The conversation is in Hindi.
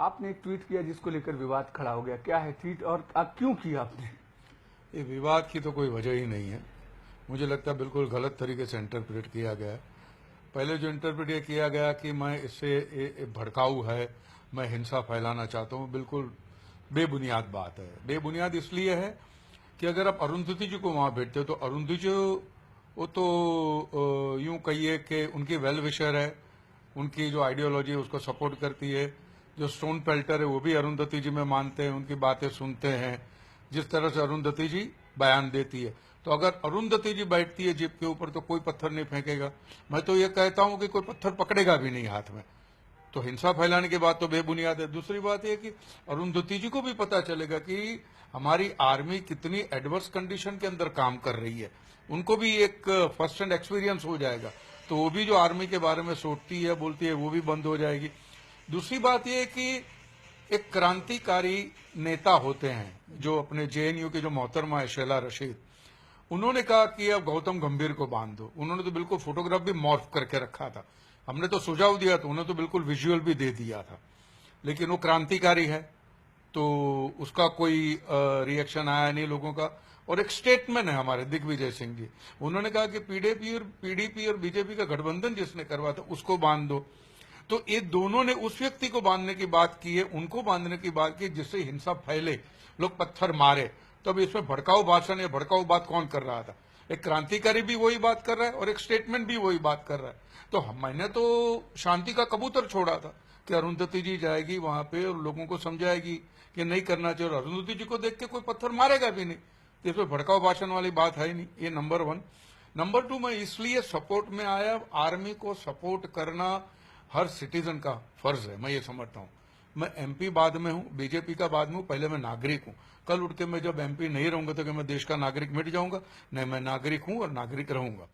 आपने एक ट्वीट किया जिसको लेकर विवाद खड़ा हो गया, क्या है ट्वीट और आप क्यों किया आपने? ये विवाद की तो कोई वजह ही नहीं है। मुझे लगता है बिल्कुल गलत तरीके से इंटरप्रेट किया गया है। पहले जो इंटरप्रेट ये किया गया कि मैं इससे भड़काऊ है, मैं हिंसा फैलाना चाहता हूँ, बिल्कुल बेबुनियाद बात है। बेबुनियाद इसलिए है कि अगर आप अरुंधति जी को वहां बैठते हो तो अरुंधति जी वो तो यूं कहिए कि उनकी वेल विशर है, उनकी जो आइडियोलॉजी है उसको सपोर्ट करती है। जो स्टोन पेल्टर है वो भी अरुंधति जी में मानते हैं, उनकी बातें सुनते हैं जिस तरह से अरुंधति जी बयान देती है। तो अगर अरुंधति जी बैठती है जीप के ऊपर तो कोई पत्थर नहीं फेंकेगा। मैं तो ये कहता हूं कि कोई पत्थर पकड़ेगा भी नहीं हाथ में। तो हिंसा फैलाने की बात तो बेबुनियाद है। दूसरी बात यह कि अरुंधति जी को भी पता चलेगा कि हमारी आर्मी कितनी एडवर्स कंडीशन के अंदर काम कर रही है, उनको भी एक फर्स्ट हैंड एक्सपीरियंस हो जाएगा। तो वो भी जो आर्मी के बारे में सोचती है, बोलती है, वो भी बंद हो जाएगी। दूसरी बात यह है कि एक क्रांतिकारी नेता होते हैं जो अपने जेएनयू के जो मोहतरमा है शैला रशीद, उन्होंने कहा कि अब गौतम गंभीर को बांध दो। उन्होंने तो बिल्कुल फोटोग्राफ भी मॉर्फ करके रखा था। हमने तो सुझाव दिया तो उन्होंने तो बिल्कुल विजुअल भी दे दिया था। लेकिन वो क्रांतिकारी है तो उसका कोई रिएक्शन आया नहीं लोगों का। और एक स्टेटमेंट है हमारे दिग्विजय सिंह जी, उन्होंने कहा कि पीडीपी और बीजेपी का गठबंधन जिसने करवा था उसको बांध दो। तो ये दोनों ने उस व्यक्ति को बांधने की बात की है, उनको बांधने की बात की जिससे हिंसा फैले, लोग पत्थर मारे। तो अब इसमें भड़काऊ भाषण या भड़काऊ बात कौन कर रहा था? एक क्रांतिकारी भी वही बात कर रहा है और एक स्टेटमेंट भी वही बात कर रहा है। तो मैंने तो शांति का कबूतर छोड़ा था कि अरुंधति जी जाएगी वहां पे और लोगों को समझाएगी कि नहीं करना चाहिए, और अरुंधति जी को देख के कोई पत्थर मारेगा भी नहीं। तो इसमें भड़काऊ भाषण वाली बात है ही नहीं। ये नंबर 1। नंबर 2, मैं इसलिए सपोर्ट में आया, आर्मी को सपोर्ट करना हर सिटीजन का फर्ज है, मैं ये समझता हूं। मैं एमपी बाद में हूं, बीजेपी का बाद में हूं, पहले मैं नागरिक हूं। कल उठ के मैं जब एमपी नहीं रहूंगा तो क्या मैं देश का नागरिक मिट जाऊंगा? नहीं, मैं नागरिक हूं और नागरिक रहूंगा।